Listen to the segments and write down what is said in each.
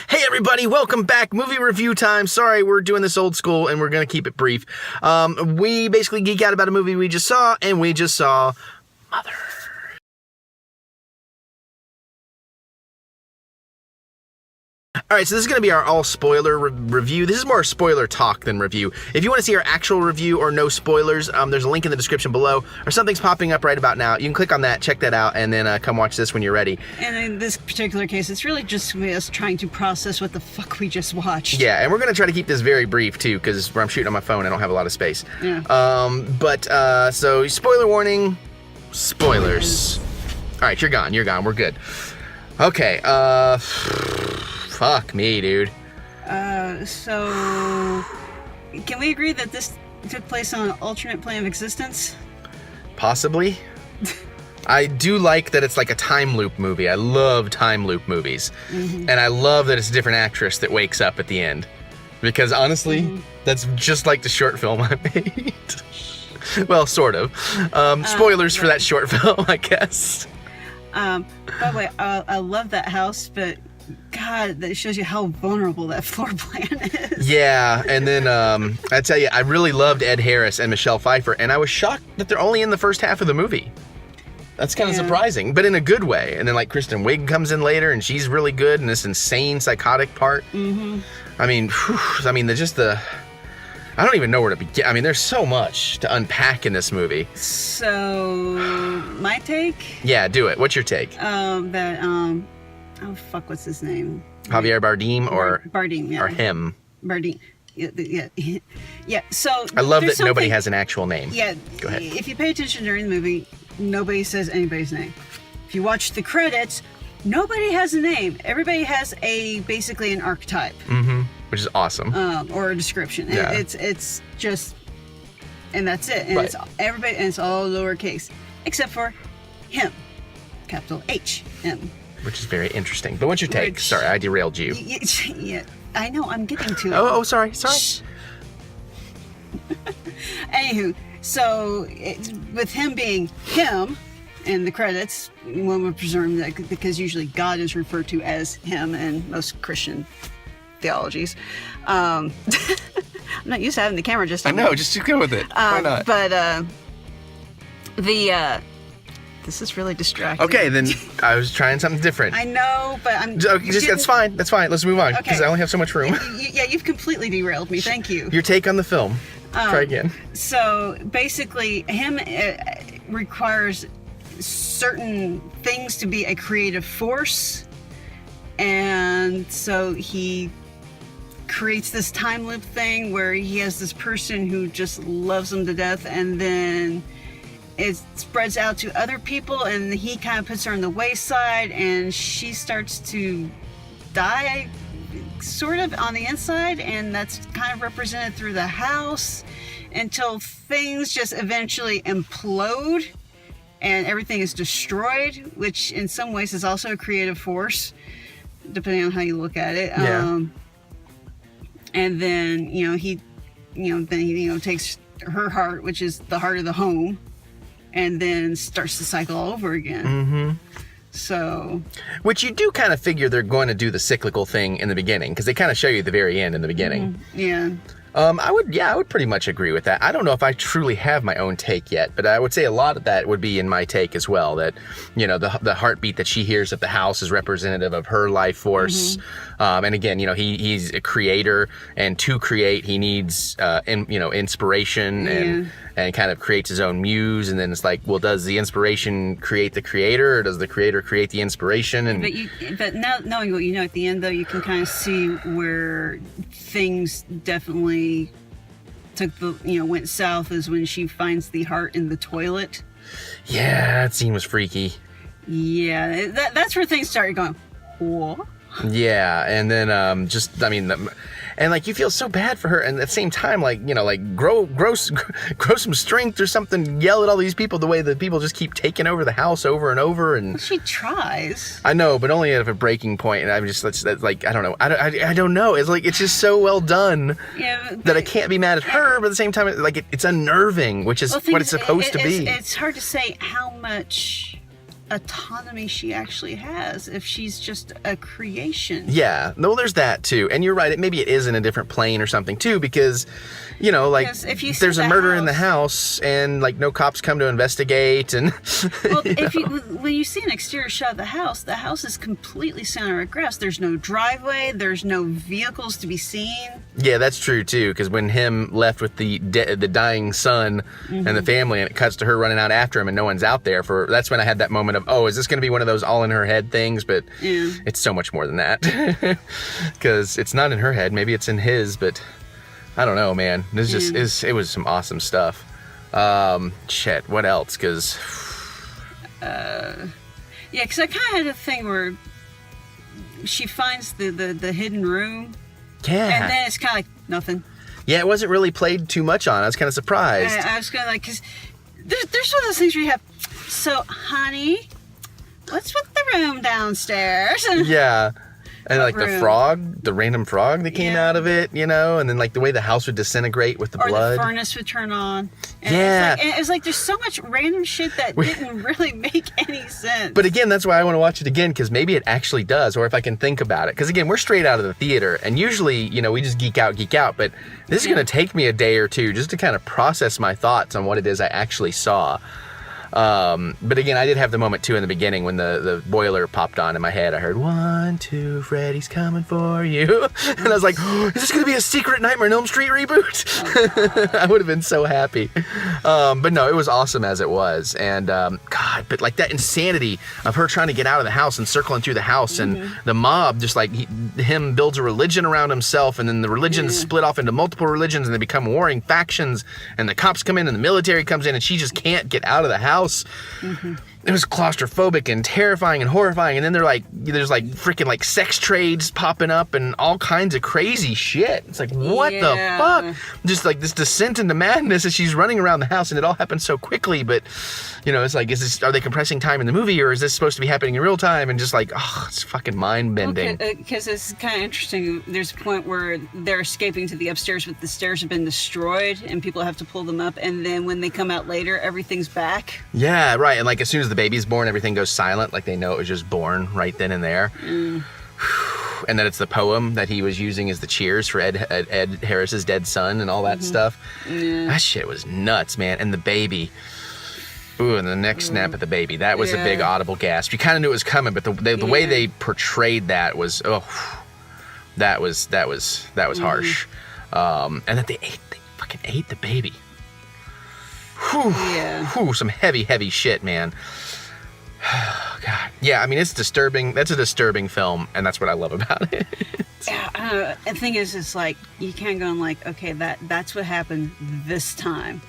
Hey everybody, welcome back. Movie review time. Sorry, we're doing this old school and we're going to keep it brief. We basically geek out about a movie we just saw, and we just saw Mother. Alright, so this is going to be our all-spoiler review. This is more spoiler talk than review. If you want to see our actual review or no spoilers, there's a link in the description below, or something's popping up right about now. You can click on that, check that out, and then come watch this when you're ready. And in this particular case, it's really just us trying to process what the fuck we just watched. Yeah, and we're going to try to keep this very brief, too, because where I'm shooting on my phone, I don't have a lot of space. Yeah. So, spoiler warning, spoilers. Alright, you're gone, we're good. Okay, fuck me, dude. So can we agree that this took place on an alternate plane of existence? Possibly. I do like that it's like a time loop movie. I love time loop movies. Mm-hmm. And I love that it's a different actress that wakes up at the end. Because honestly, that's just like the short film I made. Well, sort of. Spoilers for that short film, I guess. By the way, I love that house, but God, that shows you how vulnerable that floor plan is. Yeah, and then I tell you, I really loved Ed Harris and Michelle Pfeiffer, and I was shocked that they're only in the first half of the movie. That's kind of surprising, but in a good way. And then like Kristen Wiig comes in later, and she's really good in this insane psychotic part. Mm-hmm. I mean, I don't even know where to begin. I mean, there's so much to unpack in this movie. So, my take? Yeah, do it. What's your take? Oh fuck, what's his name? Javier Bardem or Bardem, yeah. Or him. Bardem. Yeah. So I love that nobody has an actual name. Yeah. Go ahead. If you pay attention during the movie, nobody says anybody's name. If you watch the credits, nobody has a name. Everybody has basically an archetype. Mm-hmm. Which is awesome. Or a description. Yeah. It's just, and that's it. And right. It's everybody, and it's all lowercase, except for him, capital H-M. Which is very interesting. But what's your take? Sorry, I derailed you. Yeah, I know. I'm getting to it. Oh, sorry. Anywho, so with him being him in the credits, one would presume that because usually God is referred to as him in most Christian theologies. I'm not used to having the camera just on I know. me. Just go with it. Why not? But this is really distracting. Okay, then I was trying something different. I know, but I'm... That's fine. That's fine. Let's move on, because Okay. I only have so much room. Yeah, you've completely derailed me. Thank you. Your take on the film. Try again. So, basically, him requires certain things to be a creative force, and so he creates this time loop thing where he has this person who just loves him to death, and then it spreads out to other people, and he kind of puts her on the wayside, and she starts to die sort of on the inside, and that's kind of represented through the house until things just eventually implode and everything is destroyed, which in some ways is also a creative force, depending on how you look at it. Yeah. And then, he takes her heart, which is the heart of the home, and then starts the cycle all over again. Mm-hmm. So... Which you do kind of figure they're going to do the cyclical thing in the beginning, because they kind of show you the very end in the beginning. Mm-hmm. Yeah. I would pretty much agree with that. I don't know if I truly have my own take yet, but I would say a lot of that would be in my take as well, that, the heartbeat that she hears of the house is representative of her life force. Mm-hmm. And again, he's a creator, and to create, he needs, inspiration and kind of creates his own muse. And then it's like, well, does the inspiration create the creator, or does the creator create the inspiration? And but now, knowing what you know at the end, though, you can kind of see where things definitely went south, is when she finds the heart in the toilet. Yeah, that scene was freaky. Yeah, that's where things started going, what? Yeah, and then and like you feel so bad for her, and at the same time, grow some strength or something. Yell at all these people the way that people just keep taking over the house over and over. And well, she tries. I know, but only at a breaking point. And I'm just that's like I don't know. I don't know. It's like it's just so well done that I can't be mad at her. But at the same time, it's unnerving, which is what it's supposed to be. It's hard to say how much autonomy she actually has if she's just a creation. Yeah, no, there's that too. And you're right, maybe it is in a different plane or something too, because, you know, like, if you there's a murder in the house and, like, no cops come to investigate, and... Well, when you see an exterior shot of the house is completely center of grass. There's no driveway, there's no vehicles to be seen. Yeah, that's true too, because when him left with the dying son and the family, and it cuts to her running out after him and no one's out there, that's when I had that moment of, oh, is this going to be one of those all in her head things? But it's so much more than that, because it's not in her head, maybe it's in his, but I don't know, man. It was some awesome stuff. Shit, what else? Because because I kind of had a thing where she finds the hidden room, and then it's kind of like nothing. Yeah, it wasn't really played too much on. I was kind of surprised. I was kind of like, because there's one of those things where you have, so, honey, what's with the room downstairs? Yeah. And like the random frog that came out of it, you know, and then like the way the house would disintegrate with the blood. Or the furnace would turn on. And it was like there's so much random shit that didn't really make any sense. But again, that's why I want to watch it again, because maybe it actually does, or if I can think about it. Because again, we're straight out of the theater, and usually, you know, we just geek out. But this is going to take me a day or two just to kind of process my thoughts on what it is I actually saw. But again, I did have the moment too in the beginning when the boiler popped on in my head. I heard 1, 2, Freddy's coming for you, and I was like, oh, is this going to be a secret Nightmare on Elm Street reboot? I would have been so happy. But no, it was awesome as it was, and God, but like that insanity of her trying to get out of the house and circling through the house, and the mob just like him builds a religion around himself, and then the religions split off into multiple religions, and they become warring factions, and the cops come in and the military comes in, and she just can't get out of the house. It was claustrophobic and terrifying and horrifying, and then there's like freaking like sex trades popping up and all kinds of crazy shit. It's like, what the fuck? Just like this descent into madness as she's running around the house, and it all happens so quickly. But you know, it's like, are they compressing time in the movie, or is this supposed to be happening in real time? And just like, oh, it's fucking mind bending. Because it's kind of interesting. There's a point where they're escaping to the upstairs, but the stairs have been destroyed, and people have to pull them up. And then when they come out later, everything's back. Yeah, right. And like as soon as the baby's born, everything goes silent, like they know it was just born right then and there. And then it's the poem that he was using as the cheers for Ed Harris's dead son and all that stuff. That shit was nuts, man. And the baby, and the neck snap at the baby, that was a big audible gasp. You kind of knew it was coming, but the way they portrayed that was that was harsh. And that they fucking ate the baby. Some heavy shit, man. God. Yeah, I mean, it's disturbing. That's a disturbing film, and that's what I love about it. Yeah, I don't know. The thing is, it's like, you can't go and like, okay, that's what happened this time.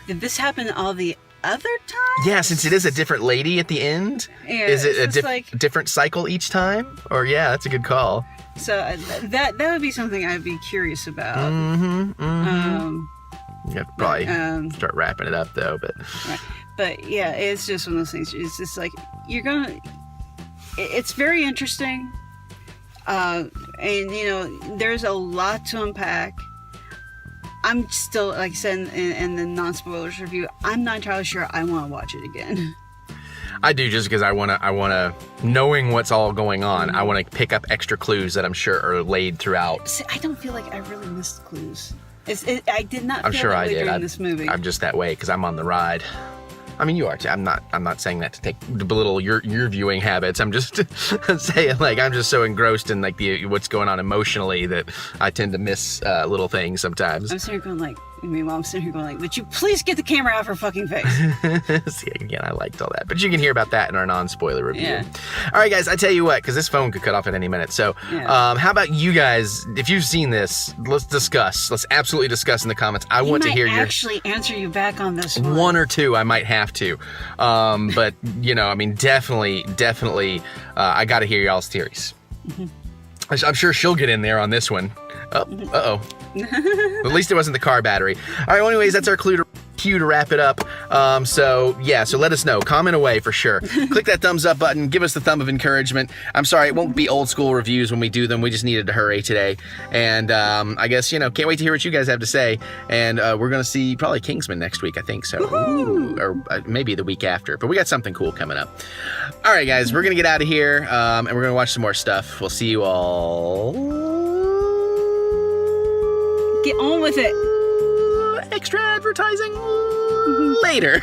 Did this happen all the other times? Yeah, since it is a different lady at the end. Yeah, is it a different cycle each time? Or yeah, that's a good call. So that would be something I'd be curious about. You have to probably start wrapping it up though, but. Right. But yeah, it's just one of those things. It's just like, it's very interesting. And you know, there's a lot to unpack. I'm still, like I said in the non-spoilers review, I'm not entirely sure I want to watch it again. I do, just because I want to, knowing what's all going on, I want to pick up extra clues that I'm sure are laid throughout. See, I don't feel like I really missed clues. I did not feel that way during this movie. I'm just that way because I'm on the ride. I mean, you are too. I'm not saying that to belittle your viewing habits. I'm just saying, like, I'm just so engrossed in like what's going on emotionally that I tend to miss little things sometimes. I'm sitting here going like, meanwhile I'm sitting here going like, would you please get the camera out of her fucking face? See, again, I liked all that, but you can hear about that in our non-spoiler review. Yeah. All right, guys, I tell you what, because this phone could cut off at any minute. So, how about you guys? If you've seen this, let's discuss. Let's absolutely discuss in the comments. I want to hear your. Actually, answer you back on this one. One or two, I might have to. But you know, I mean, definitely, I got to hear y'all's theories. I'm sure she'll get in there on this one. Oh, uh-oh. At least it wasn't the car battery. All right, well, anyways, that's our clue to cue to wrap it up. So let us know. Comment away for sure. Click that thumbs up button. Give us the thumb of encouragement. I'm sorry, it won't be old school reviews when we do them. We just needed to hurry today. And I guess, can't wait to hear what you guys have to say. And we're going to see probably Kingsman next week, I think so. Ooh, or maybe the week after. But we got something cool coming up. All right, guys, we're going to get out of here. And we're going to watch some more stuff. We'll see you all. Get on with it. Extra advertising later.